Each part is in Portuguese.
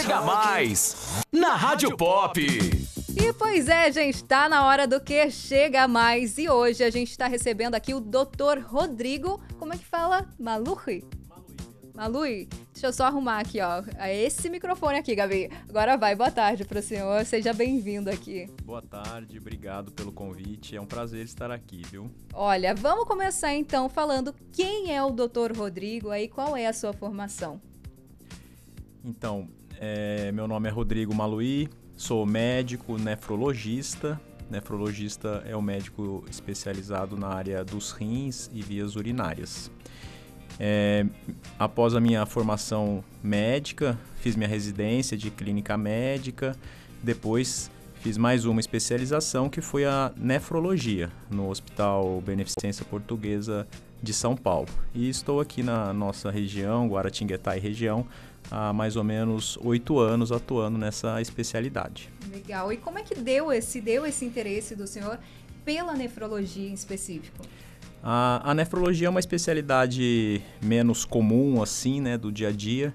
Chega Mais, na Rádio Pop. E pois é, gente, tá na hora do que chega mais. E hoje a gente tá recebendo aqui o Dr. Rodrigo, como é que fala? Malui? Deixa eu só arrumar aqui, ó. Esse microfone aqui, Gabi. Agora vai, boa tarde pro senhor, seja bem-vindo aqui. Boa tarde, obrigado pelo convite, é um prazer estar aqui, viu? Olha, vamos começar então falando quem é o Dr. Rodrigo aí, qual é a sua formação? Então, meu nome é Rodrigo Malui, sou médico nefrologista. Nefrologista é o médico especializado na área dos rins e vias urinárias. Após a minha formação médica, fiz minha residência de clínica médica, depois fiz mais uma especialização que foi a nefrologia no Hospital Beneficência Portuguesa de São Paulo. E estou aqui na nossa região, Guaratinguetá e região, há mais ou menos 8 anos atuando nessa especialidade. Legal. E como é que deu esse interesse do senhor pela nefrologia em específico? A nefrologia é uma especialidade menos comum, assim, né, do dia a dia.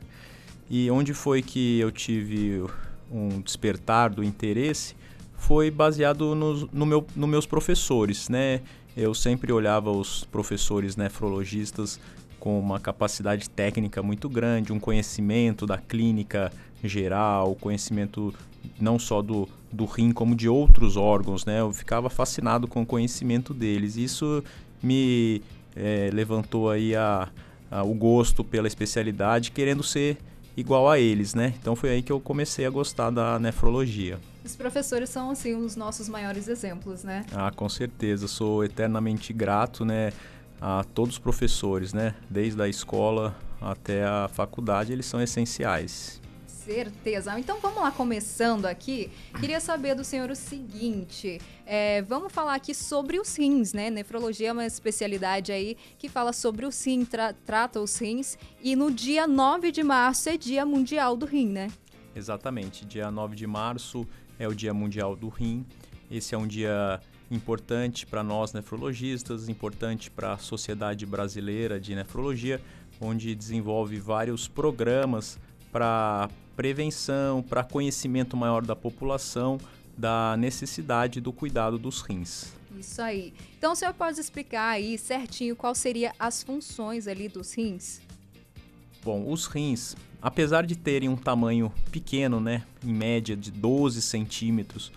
E onde foi que eu tive um despertar do interesse foi baseado nos meus professores, né? Eu sempre olhava os professores nefrologistas com uma capacidade técnica muito grande, um conhecimento da clínica geral, conhecimento não só do rim, como de outros órgãos, né? Eu ficava fascinado com o conhecimento deles. Isso me levantou aí o gosto pela especialidade, querendo ser igual a eles, né? Então foi aí que eu comecei a gostar da nefrologia. Os professores são, assim, os nossos maiores exemplos, né? Ah, com certeza. Sou eternamente grato, né, a todos os professores, né? Desde a escola até a faculdade, eles são essenciais. Certeza. Então vamos lá, começando aqui, queria saber do senhor o seguinte, vamos falar aqui sobre os rins, né? Nefrologia é uma especialidade aí que fala sobre os rins, trata os rins, e no dia 9 de março é Dia Mundial do Rim, né? Exatamente, dia 9 de março é o Dia Mundial do Rim. Esse é um dia importante para nós nefrologistas, importante para a Sociedade Brasileira de Nefrologia, onde desenvolve vários programas para prevenção, para conhecimento maior da população da necessidade do cuidado dos rins. Isso aí. Então o senhor pode explicar aí certinho qual seriam as funções ali dos rins? Bom, os rins, apesar de terem um tamanho pequeno, né, em média de 12 centímetros,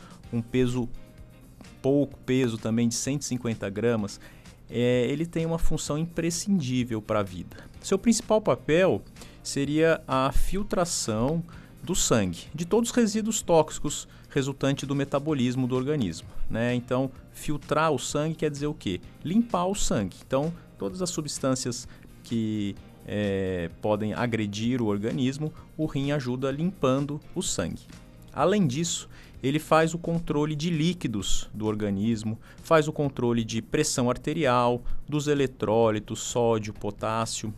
pouco peso também de 150 gramas, ele tem uma função imprescindível para a vida. Seu principal papel seria a filtração do sangue, de todos os resíduos tóxicos resultantes do metabolismo do organismo, né? Então, filtrar o sangue quer dizer o quê? Limpar o sangue. Então, todas as substâncias que podem agredir o organismo, o rim ajuda limpando o sangue. Além disso, ele faz o controle de líquidos do organismo, faz o controle de pressão arterial, dos eletrólitos, sódio, potássio.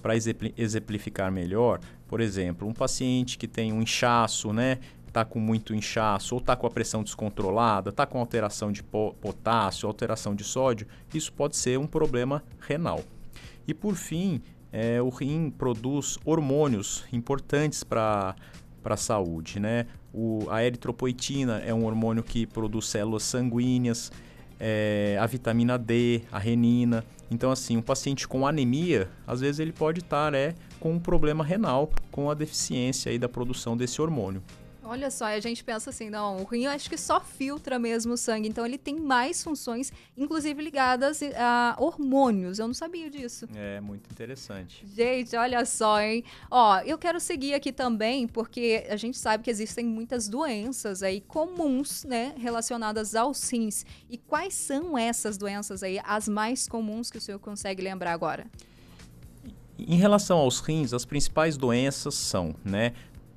Para exemplificar melhor, por exemplo, um paciente que tem um inchaço, né? Está com muito inchaço, ou está com a pressão descontrolada, está com alteração de potássio, alteração de sódio, isso pode ser um problema renal. E por fim, o rim produz hormônios importantes para a saúde, né? A eritropoetina é um hormônio que produz células sanguíneas, a vitamina D, a renina. Então, assim, um paciente com anemia, às vezes ele pode estar com um problema renal, com a deficiência aí da produção desse hormônio. Olha só, a gente pensa assim, não, o rim eu acho que só filtra mesmo o sangue, então ele tem mais funções, inclusive ligadas a hormônios, eu não sabia disso. É muito interessante. Gente, olha só, hein? Ó, eu quero seguir aqui também, porque a gente sabe que existem muitas doenças aí comuns, né, relacionadas aos rins. E quais são essas doenças aí, as mais comuns que o senhor consegue lembrar agora? Em relação aos rins, as principais doenças são, né,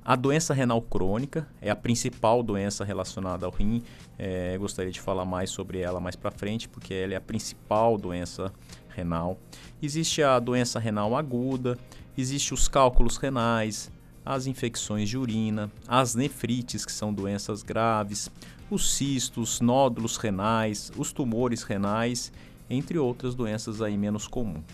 a doença renal crônica, é a principal doença relacionada ao rim. Gostaria de falar mais sobre ela mais para frente, porque ela é a principal doença renal. Existe a doença renal aguda, existe os cálculos renais, as infecções de urina, as nefrites, que são doenças graves, os cistos, nódulos renais, os tumores renais, entre outras doenças aí menos comuns.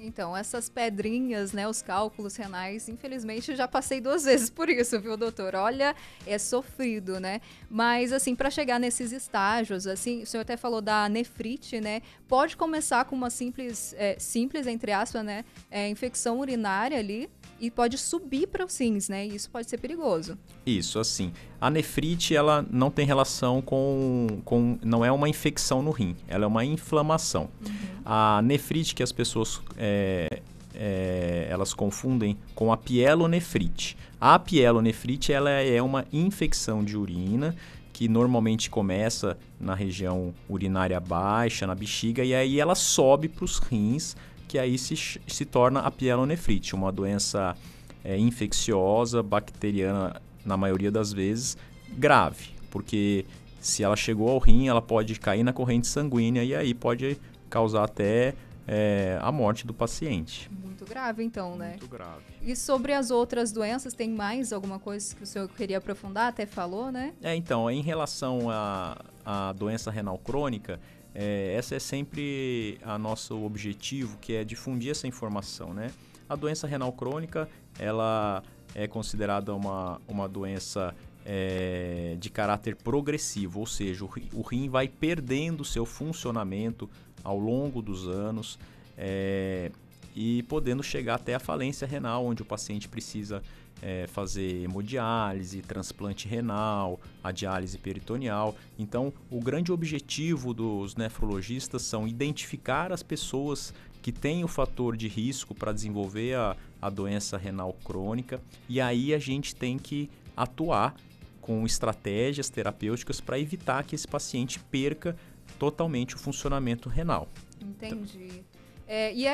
Então, essas pedrinhas, né, os cálculos renais, infelizmente eu já passei 2 vezes por isso, viu, doutor? Olha, é sofrido, né? Mas, assim, para chegar nesses estágios, assim, o senhor até falou da nefrite, né? Pode começar com uma simples, entre aspas, né, infecção urinária ali e pode subir para os rins, né? E isso pode ser perigoso. Isso, assim, a nefrite, ela não tem relação não é uma infecção no rim, ela é uma inflamação. A nefrite que as pessoas elas confundem com a pielonefrite. A pielonefrite, ela é uma infecção de urina que normalmente começa na região urinária baixa, na bexiga, e aí ela sobe para os rins, que aí se torna a pielonefrite, uma doença infecciosa, bacteriana, na maioria das vezes, grave, porque se ela chegou ao rim, ela pode cair na corrente sanguínea e aí pode causar até a morte do paciente. Muito grave, então, né? Muito grave. E sobre as outras doenças, tem mais alguma coisa que o senhor queria aprofundar? Até falou, né? Então, em relação à doença renal crônica, essa é sempre a nosso objetivo, que é difundir essa informação, né? A doença renal crônica, ela é considerada uma doença de caráter progressivo, ou seja, o rim vai perdendo seu funcionamento ao longo dos anos e podendo chegar até a falência renal, onde o paciente precisa fazer hemodiálise, transplante renal, a diálise peritoneal. Então, o grande objetivo dos nefrologistas são identificar as pessoas que têm o fator de risco para desenvolver a doença renal crônica, e aí a gente tem que atuar com estratégias terapêuticas para evitar que esse paciente perca totalmente o funcionamento renal. Entendi.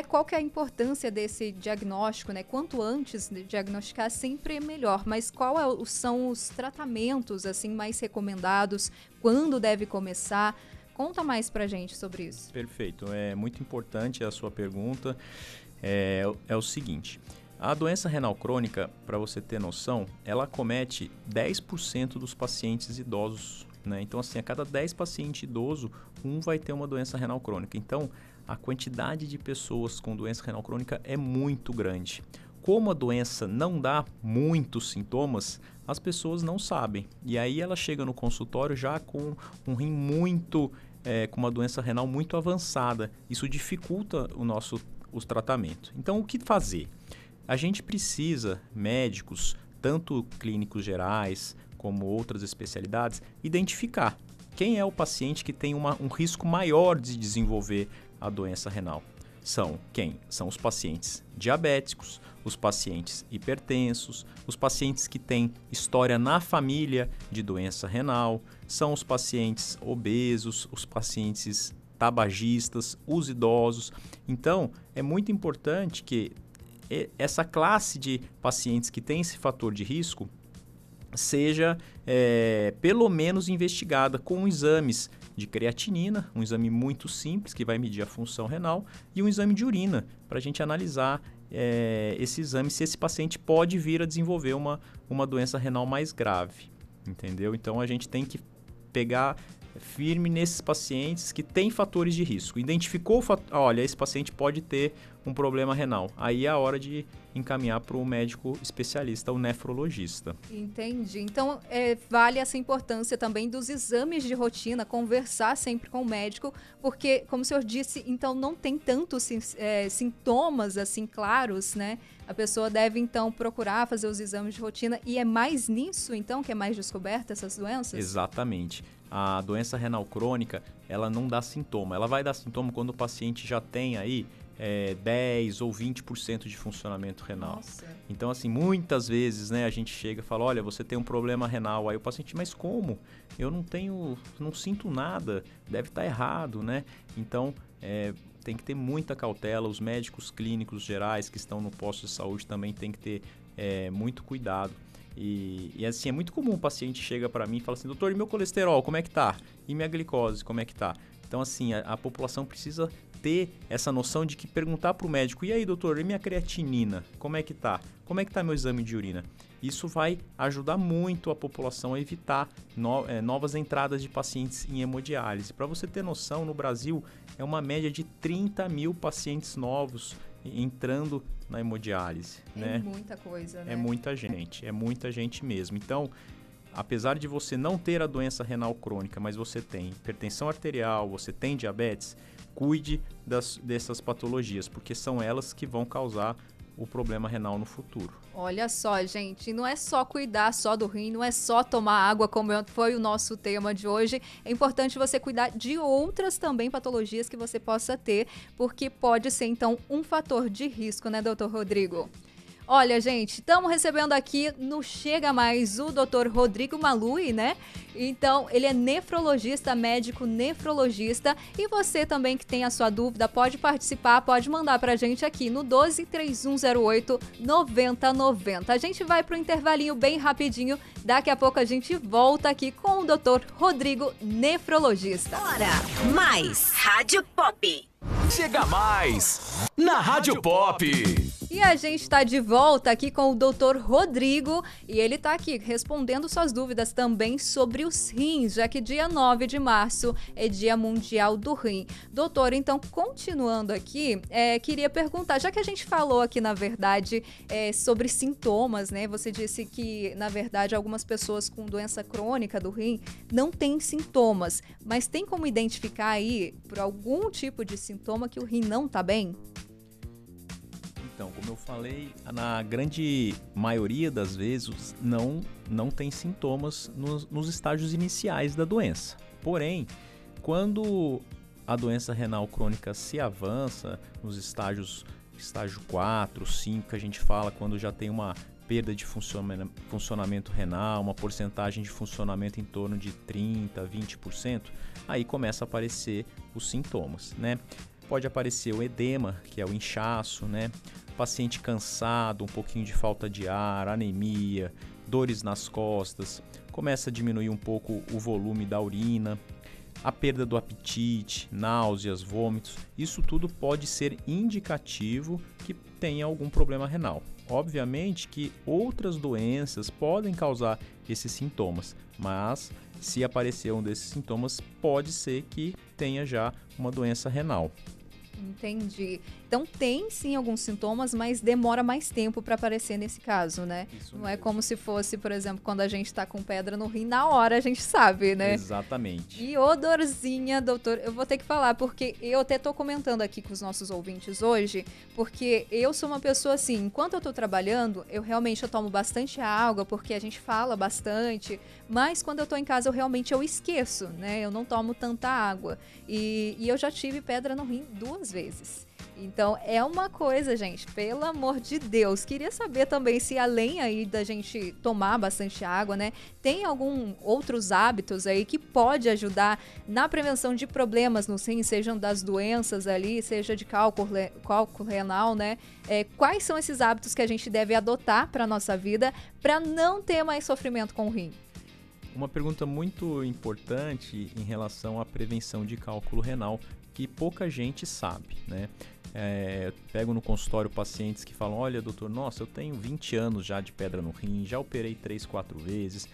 Qual que é a importância desse diagnóstico, né? Quanto antes de diagnosticar, sempre é melhor. Mas são os tratamentos assim mais recomendados? Quando deve começar? Conta mais pra gente sobre isso. Perfeito. É muito importante a sua pergunta. É o seguinte. A doença renal crônica, para você ter noção, ela acomete 10% dos pacientes idosos, né? Então, assim, a cada 10 pacientes idosos, um vai ter uma doença renal crônica. Então, a quantidade de pessoas com doença renal crônica é muito grande. Como a doença não dá muitos sintomas, as pessoas não sabem. E aí ela chega no consultório já com um rim com uma doença renal muito avançada. Isso dificulta o tratamento. Então, o que fazer? A gente precisa, médicos, tanto clínicos gerais como outras especialidades, identificar quem é o paciente que tem um risco maior de desenvolver a doença renal. São quem? São os pacientes diabéticos, os pacientes hipertensos, os pacientes que têm história na família de doença renal, são os pacientes obesos, os pacientes tabagistas, os idosos. Então, é muito importante que essa classe de pacientes que tem esse fator de risco seja pelo menos investigada com exames de creatinina, um exame muito simples que vai medir a função renal, e um exame de urina para a gente analisar esse exame se esse paciente pode vir a desenvolver uma doença renal mais grave, entendeu? Então a gente tem que pegar firme nesses pacientes que têm fatores de risco. Identificou, olha, esse paciente pode ter um problema renal. Aí é a hora de encaminhar para o médico especialista, o nefrologista. Entendi. Então, vale essa importância também dos exames de rotina, conversar sempre com o médico, porque, como o senhor disse, então não tem tantos sintomas assim claros, né? A pessoa deve, então, procurar fazer os exames de rotina, e é mais nisso, então, que é mais descoberta essas doenças? Exatamente. A doença renal crônica, ela não dá sintoma. Ela vai dar sintoma quando o paciente já tem aí 10 ou 20% de funcionamento renal. Nossa. Então, assim, muitas vezes, né, a gente chega e fala, olha, você tem um problema renal. Aí o paciente, mas como? Eu não sinto nada, deve estar errado, né? Então, tem que ter muita cautela. Os médicos clínicos gerais que estão no posto de saúde também tem que ter muito cuidado. E assim, é muito comum o paciente chega para mim e fala assim, doutor, e meu colesterol, como é que tá? E minha glicose, como é que tá? Então, assim, a população precisa ter essa noção de que perguntar para o médico, e aí, doutor, e minha creatinina, como é que tá? Como é que tá meu exame de urina? Isso vai ajudar muito a população a evitar novas entradas de pacientes em hemodiálise. Para você ter noção, no Brasil é uma média de 30 mil pacientes novos entrando na hemodiálise, né? É muita coisa, né? É muita gente mesmo. Então, apesar de você não ter a doença renal crônica, mas você tem hipertensão arterial, você tem diabetes, cuide dessas patologias, porque são elas que vão causar o problema renal no futuro. Olha só, gente, não é só cuidar só do rim, não é só tomar água, como foi o nosso tema de hoje. É importante você cuidar de outras também patologias que você possa ter, porque pode ser, então, um fator de risco, né, doutor Rodrigo? Olha, gente, estamos recebendo aqui no Chega Mais o Dr. Rodrigo Malui, né? Então, ele é nefrologista, médico nefrologista. E você também que tem a sua dúvida, pode participar, pode mandar pra gente aqui no 12-3108-9090. A gente vai pro intervalinho bem rapidinho. Daqui a pouco a gente volta aqui com o Dr. Rodrigo, nefrologista. Hora mais Rádio Pop. Chega Mais na Rádio Pop. E a gente está de volta aqui com o Dr. Rodrigo e ele está aqui respondendo suas dúvidas também sobre os rins, já que dia 9 de março é Dia Mundial do Rim. Doutor, então, continuando aqui, queria perguntar, já que a gente falou aqui, na verdade, sobre sintomas, né? Você disse que, na verdade, algumas pessoas com doença crônica do rim não têm sintomas, mas tem como identificar aí, por algum tipo de sintoma, que o rim não está bem? Então, como eu falei, na grande maioria das vezes não tem sintomas nos estágios iniciais da doença. Porém, quando a doença renal crônica se avança nos estágio 4, 5, que a gente fala quando já tem uma perda de funcionamento renal, uma porcentagem de funcionamento em torno de 30%, 20%, aí começa a aparecer os sintomas, né? Pode aparecer o edema, que é o inchaço, né? Paciente cansado, um pouquinho de falta de ar, anemia, dores nas costas, começa a diminuir um pouco o volume da urina, a perda do apetite, náuseas, vômitos, isso tudo pode ser indicativo que tenha algum problema renal. Obviamente que outras doenças podem causar esses sintomas, mas se aparecer um desses sintomas, pode ser que tenha já uma doença renal. Entendi. Então tem sim alguns sintomas, mas demora mais tempo para aparecer nesse caso, né? Isso Não mesmo. é como se fosse, por exemplo, quando a gente tá com pedra no rim, na hora a gente sabe, né? Exatamente. E ô dorzinha, doutor, eu vou ter que falar, porque eu até tô comentando aqui com os nossos ouvintes hoje, porque eu sou uma pessoa assim, enquanto eu tô trabalhando, eu tomo bastante água, porque a gente fala bastante, mas quando eu tô em casa eu esqueço, né? Eu não tomo tanta água. E eu já tive pedra no rim 2 vezes. Então, é uma coisa, gente, pelo amor de Deus. Queria saber também se, além aí da gente tomar bastante água, né, tem algum outros hábitos aí que pode ajudar na prevenção de problemas no rim, sejam das doenças ali, seja de cálculo renal, né? Quais são esses hábitos que a gente deve adotar para nossa vida para não ter mais sofrimento com o rim? Uma pergunta muito importante em relação à prevenção de cálculo renal, que pouca gente sabe, né? Pego no consultório pacientes que falam, olha doutor, nossa, eu tenho 20 anos já de pedra no rim, já operei 3, 4 vezes,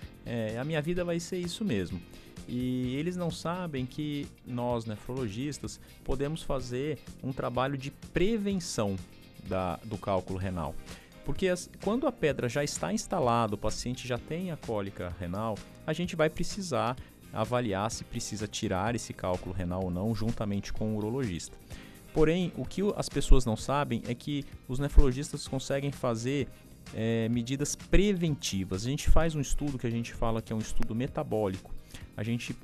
a minha vida vai ser isso mesmo. E eles não sabem que nós, nefrologistas, podemos fazer um trabalho de prevenção do cálculo renal. Porque quando a pedra já está instalada, o paciente já tem a cólica renal, a gente vai precisar avaliar se precisa tirar esse cálculo renal ou não, juntamente com o urologista. Porém, o que as pessoas não sabem é que os nefrologistas conseguem fazer medidas preventivas. A gente faz um estudo que a gente fala que é um estudo metabólico. A gente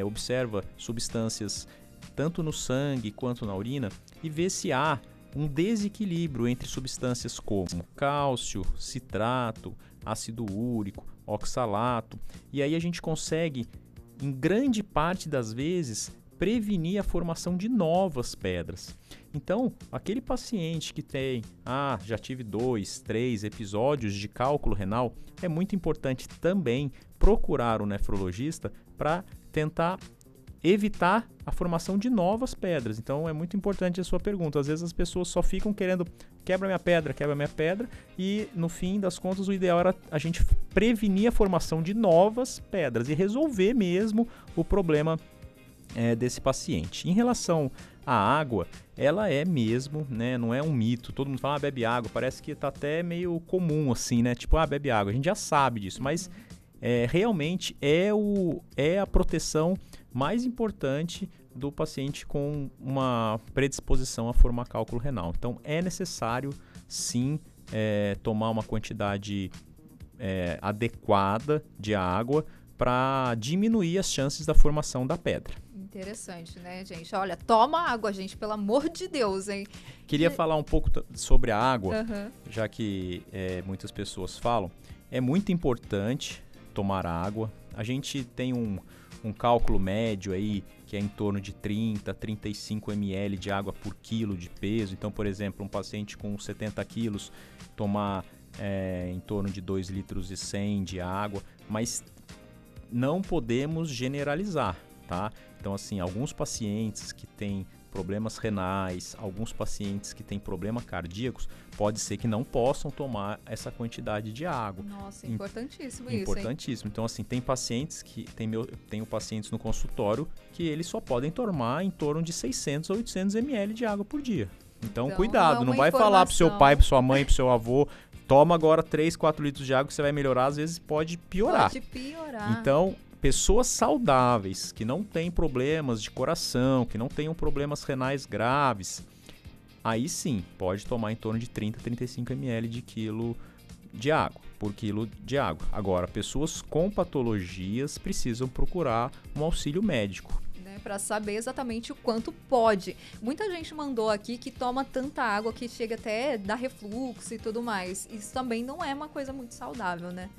observa substâncias tanto no sangue quanto na urina e vê se há um desequilíbrio entre substâncias como cálcio, citrato, ácido úrico, oxalato. E aí a gente consegue, em grande parte das vezes, prevenir a formação de novas pedras. Então, aquele paciente que tem, já tive 2, 3 episódios de cálculo renal, é muito importante também procurar o nefrologista para tentar evitar a formação de novas pedras. Então, é muito importante a sua pergunta. Às vezes as pessoas só ficam querendo quebra minha pedra, e no fim das contas o ideal era a gente prevenir a formação de novas pedras e resolver mesmo o problema desse paciente. Em relação a água, ela é mesmo, né, não é um mito. Todo mundo fala, bebe água, parece que tá até meio comum assim, né? Tipo, bebe água. A gente já sabe disso, mas realmente é a proteção mais importante do paciente com uma predisposição a formar cálculo renal. Então, é necessário, sim, tomar uma quantidade adequada de água para diminuir as chances da formação da pedra. Interessante, né, gente? Olha, toma água, gente, pelo amor de Deus, hein? Queria falar um pouco sobre a água, Uhum. já que muitas pessoas falam. É muito importante tomar água. A gente tem um cálculo médio aí, que é em torno de 30, 35 ml de água por quilo de peso. Então, por exemplo, um paciente com 70 quilos tomar em torno de 2,1 litros de água, mas não podemos generalizar, tá? Então, assim, alguns pacientes que têm problemas renais, alguns pacientes que têm problemas cardíacos, pode ser que não possam tomar essa quantidade de água. Nossa, importantíssimo isso, hein? Importantíssimo. Então, assim, tem pacientes que tenho pacientes no consultório que eles só podem tomar em torno de 600 a 800 ml de água por dia. Então cuidado, não vai falar pro seu pai, pro sua mãe, pro seu avô, toma agora 3, 4 litros de água que você vai melhorar, às vezes pode piorar. Pode piorar. Então, pessoas saudáveis, que não têm problemas de coração, que não tenham problemas renais graves, aí sim, pode tomar em torno de 30, 35 ml por quilo de água. Agora, pessoas com patologias precisam procurar um auxílio médico. Para saber exatamente o quanto pode. Muita gente mandou aqui que toma tanta água que chega até dar refluxo e tudo mais. Isso também não é uma coisa muito saudável, né?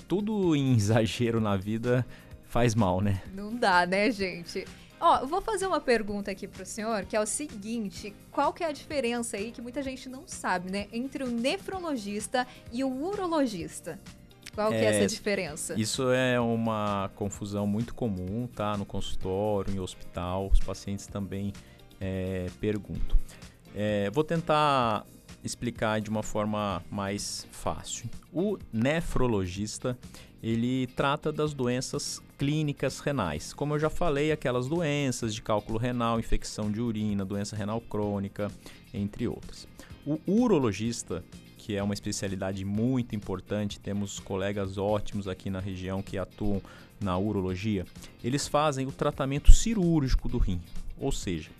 Tudo em exagero na vida faz mal, né? Não dá, né, gente? Ó, eu vou fazer uma pergunta aqui pro senhor, que é o seguinte: qual que é a diferença aí, que muita gente não sabe, né, entre o nefrologista e o urologista? Qual que é essa diferença? Isso é uma confusão muito comum, tá? No consultório, em hospital, os pacientes também perguntam. Vou tentar explicar de uma forma mais fácil. O nefrologista, ele trata das doenças clínicas renais. Como eu já falei, aquelas doenças de cálculo renal, infecção de urina, doença renal crônica, entre outras. O urologista, que é uma especialidade muito importante, temos colegas ótimos aqui na região que atuam na urologia, eles fazem o tratamento cirúrgico do rim. Ou seja,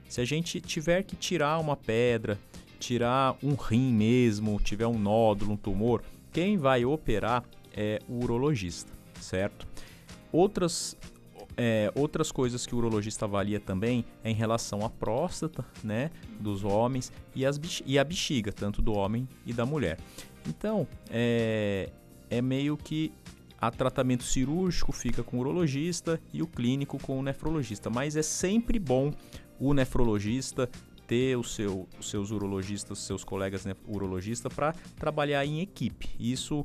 se a gente tiver que tirar uma pedra, tirar um rim mesmo, tiver um nódulo, um tumor, quem vai operar é o urologista, certo? Outras coisas que o urologista avalia também é em relação à próstata, né, dos homens e a bexiga, tanto do homem e da mulher. Então, é meio que a tratamento cirúrgico fica com o urologista e o clínico com o nefrologista. Mas é sempre bom o nefrologista ter os seus urologistas, seus colegas urologistas para trabalhar em equipe. Isso,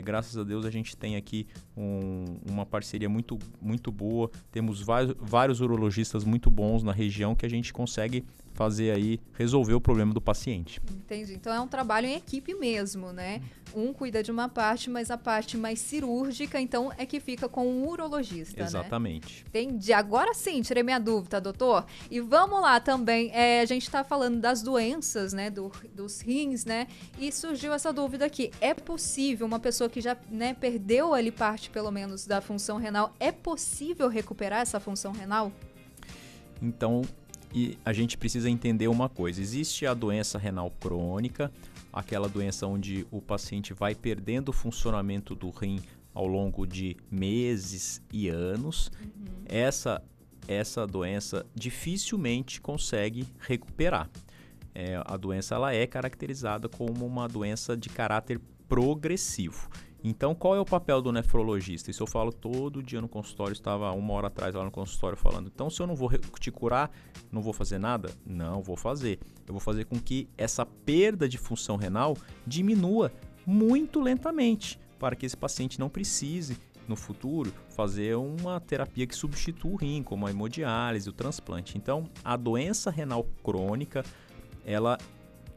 graças a Deus, a gente tem aqui uma parceria muito, muito boa. Temos vários urologistas muito bons na região que a gente consegue fazer aí, resolver o problema do paciente. Entendi. Então é um trabalho em equipe mesmo, né? Um cuida de uma parte, mas a parte mais cirúrgica, então, é que fica com o urologista, Exatamente. Né? Entendi. Agora sim, tirei minha dúvida, doutor. E vamos lá também, a gente tá falando das doenças, né, dos rins, né? E surgiu essa dúvida aqui. É possível uma pessoa que já, né, perdeu ali parte, pelo menos, da função renal, é possível recuperar essa função renal? Então, a gente precisa entender uma coisa. Existe a doença renal crônica, aquela doença onde o paciente vai perdendo o funcionamento do rim ao longo de meses e anos. Essa doença dificilmente consegue recuperar. A doença ela é caracterizada como uma doença de caráter progressivo. Então, qual é o papel do nefrologista? Isso eu falo todo dia no consultório, estava 1 hora atrás lá no consultório falando. Então, se eu não vou te curar, não vou fazer nada? Não, vou fazer. Eu vou fazer com que essa perda de função renal diminua muito lentamente, para que esse paciente não precise, no futuro, fazer uma terapia que substitua o rim, como a hemodiálise, o transplante. Então, a doença renal crônica, ela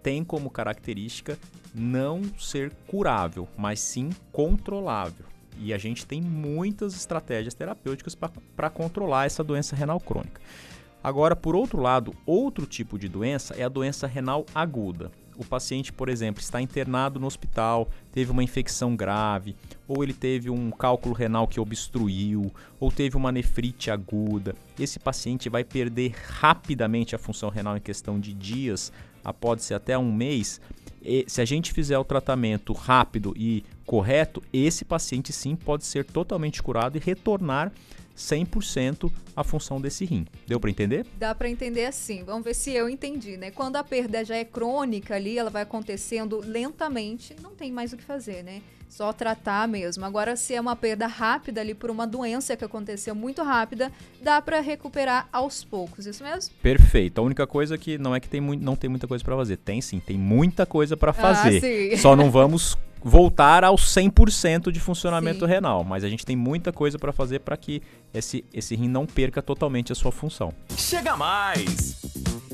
tem como característica não ser curável, mas sim controlável. E a gente tem muitas estratégias terapêuticas para controlar essa doença renal crônica. Agora, por outro lado, outro tipo de doença é a doença renal aguda. O paciente, por exemplo, está internado no hospital, teve uma infecção grave, ou ele teve um cálculo renal que obstruiu, ou teve uma nefrite aguda. Esse paciente vai perder rapidamente a função renal em questão de dias, pode ser até um mês. E se a gente fizer o tratamento rápido e correto, esse paciente sim pode ser totalmente curado e retornar 100% a função desse rim. Deu para entender? Dá para entender assim. Vamos ver se eu entendi, né? Quando a perda já é crônica ali, ela vai acontecendo lentamente, não tem mais o que fazer, né? Só tratar mesmo. Agora, se é uma perda rápida ali por uma doença que aconteceu muito rápida, dá para recuperar aos poucos, isso mesmo? Perfeito. A única coisa que não é que não tem muita coisa para fazer. Tem sim, tem muita coisa para fazer. Sim. Só não vamos voltar ao 100% de funcionamento Sim. renal, mas a gente tem muita coisa para fazer para que esse rim não perca totalmente a sua função. Chega mais!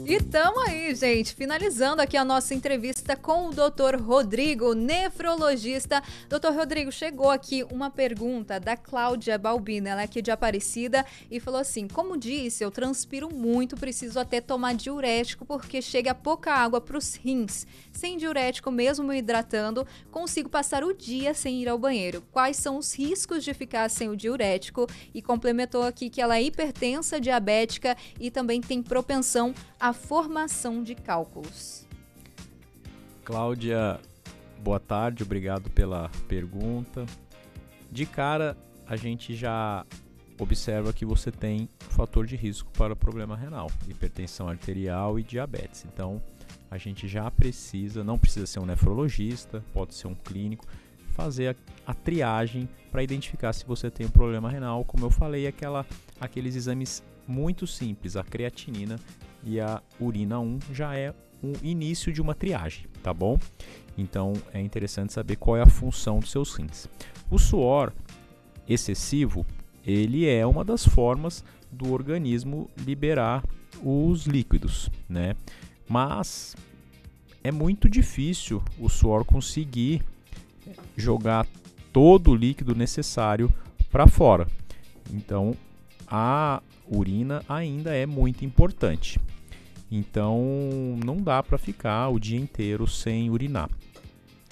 E tamo aí, gente, finalizando aqui a nossa entrevista com o Dr. Rodrigo, nefrologista. Dr. Rodrigo, chegou aqui uma pergunta da Cláudia Balbina, ela é aqui de Aparecida, e falou assim: como disse, eu transpiro muito, preciso até tomar diurético porque chega pouca água pros rins. Sem diurético, mesmo me hidratando, consigo passar o dia sem ir ao banheiro. Quais são os riscos de ficar sem o diurético? E complementou aqui que ela é hipertensa, diabética e também tem propensão à formação de cálculos. Cláudia, boa tarde, obrigado pela pergunta. De cara, a gente já observa que você tem fator de risco para problema renal, hipertensão arterial e diabetes. Então, a gente já precisa, não precisa ser um nefrologista, pode ser um clínico, fazer a triagem para identificar se você tem um problema renal. Como eu falei, aqueles exames muito simples, a creatinina e a urina 1 já é o início de uma triagem, tá bom? Então é interessante saber qual é a função dos seus rins. O suor excessivo, ele é uma das formas do organismo liberar os líquidos, né? Mas é muito difícil o suor conseguir jogar todo o líquido necessário para fora. Então a urina ainda é muito importante. Então não dá para ficar o dia inteiro sem urinar.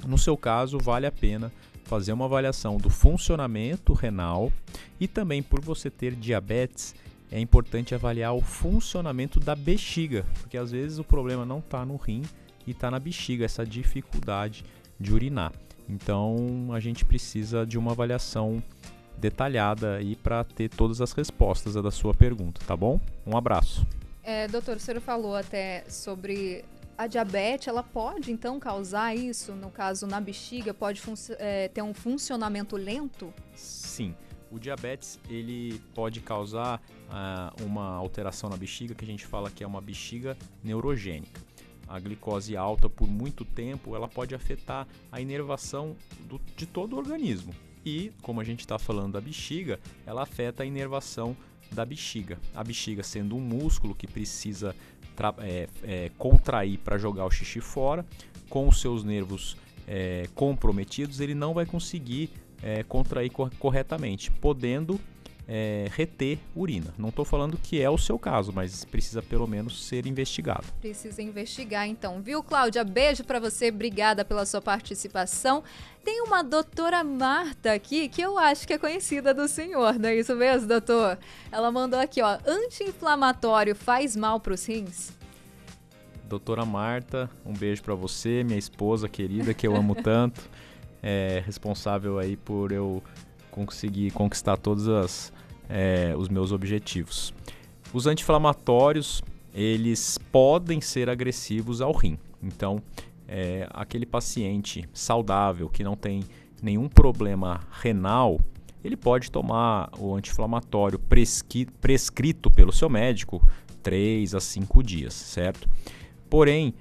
No seu caso, vale a pena fazer uma avaliação do funcionamento renal e também, por você ter diabetes, é importante avaliar o funcionamento da bexiga, porque às vezes o problema não está no rim e está na bexiga, essa dificuldade de urinar. Então a gente precisa de uma avaliação detalhada aí para ter todas as respostas da sua pergunta, tá bom? Um abraço. Doutor, o senhor falou até sobre a diabetes, ela pode então causar isso? No caso, na bexiga, pode ter um funcionamento lento? Sim, o diabetes ele pode causar uma alteração na bexiga que a gente fala que é uma bexiga neurogênica. A glicose alta por muito tempo, ela pode afetar a inervação de todo o organismo. E, como a gente está falando da bexiga, ela afeta a inervação da bexiga. A bexiga sendo um músculo que precisa contrair para jogar o xixi fora, com os seus nervos comprometidos, ele não vai conseguir contrair corretamente, podendo reter urina. Não estou falando que é o seu caso, mas precisa pelo menos ser investigado. Precisa investigar então, viu, Cláudia? Beijo para você, obrigada pela sua participação. Tem uma doutora Marta aqui que eu acho que é conhecida do senhor, não é isso mesmo, doutor? Ela mandou aqui, ó, anti-inflamatório faz mal para os rins? Doutora Marta, um beijo para você, minha esposa querida, que eu amo tanto, responsável aí por eu conseguir conquistar todos os meus objetivos. Os anti-inflamatórios, eles podem ser agressivos ao rim. Então, aquele paciente saudável que não tem nenhum problema renal, ele pode tomar o anti-inflamatório prescrito pelo seu médico 3 a 5 dias, certo? Porém,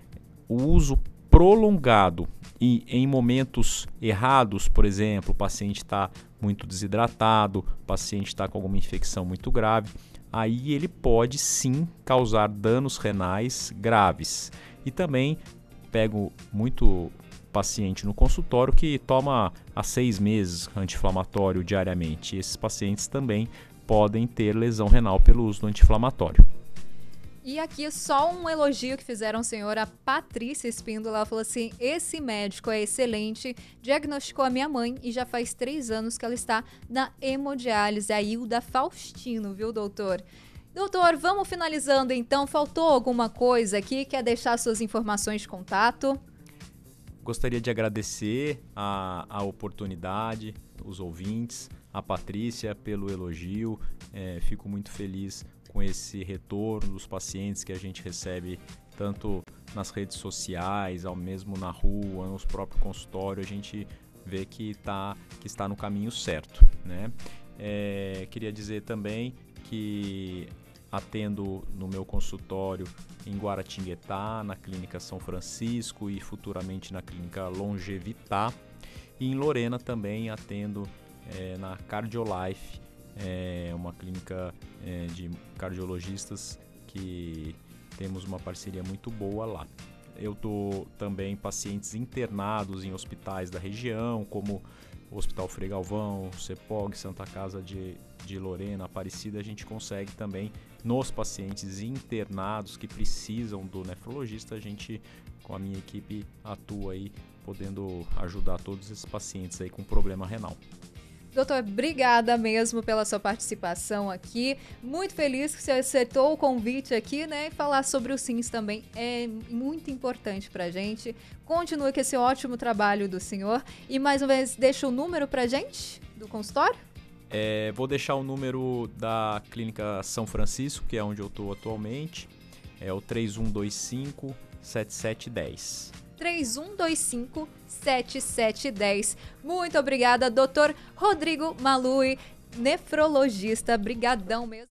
o uso prolongado e em momentos errados, por exemplo, o paciente está muito desidratado, o paciente está com alguma infecção muito grave, aí ele pode sim causar danos renais graves. E também pego muito paciente no consultório que toma há 6 meses anti-inflamatório diariamente. E esses pacientes também podem ter lesão renal pelo uso do anti-inflamatório. E aqui só um elogio que fizeram ao senhor, a Patrícia Espíndola. Ela falou assim: esse médico é excelente, diagnosticou a minha mãe e já faz 3 anos que ela está na hemodiálise. A Hilda Faustino, viu, doutor? Doutor, vamos finalizando então. Faltou alguma coisa aqui? Quer deixar suas informações de contato? Gostaria de agradecer a oportunidade, os ouvintes, a Patrícia pelo elogio. Fico muito feliz com esse retorno dos pacientes que a gente recebe tanto nas redes sociais, ao mesmo na rua, no próprio consultório. A gente vê que está no caminho certo, né? Queria dizer também que atendo no meu consultório em Guaratinguetá, na Clínica São Francisco e futuramente na Clínica Longevitá. E em Lorena também atendo na Cardiolife, uma clínica de cardiologistas que temos uma parceria muito boa lá. Eu dou também pacientes internados em hospitais da região, como o Hospital Frei Galvão, CEPOG, Santa Casa de Lorena, Aparecida. A gente consegue também, nos pacientes internados que precisam do nefrologista, a gente, com a minha equipe, atua aí, podendo ajudar todos esses pacientes aí com problema renal. Doutor, obrigada mesmo pela sua participação aqui. Muito feliz que você aceitou o convite aqui, né? E falar sobre os rins também é muito importante pra gente. Continue com esse ótimo trabalho do senhor. E mais uma vez, deixa o número pra gente do consultório? Vou deixar o número da Clínica São Francisco, que é onde eu estou atualmente. É o 3125-7710. 3125-7710. Muito obrigada, doutor Rodrigo Malui, nefrologista. Brigadão mesmo.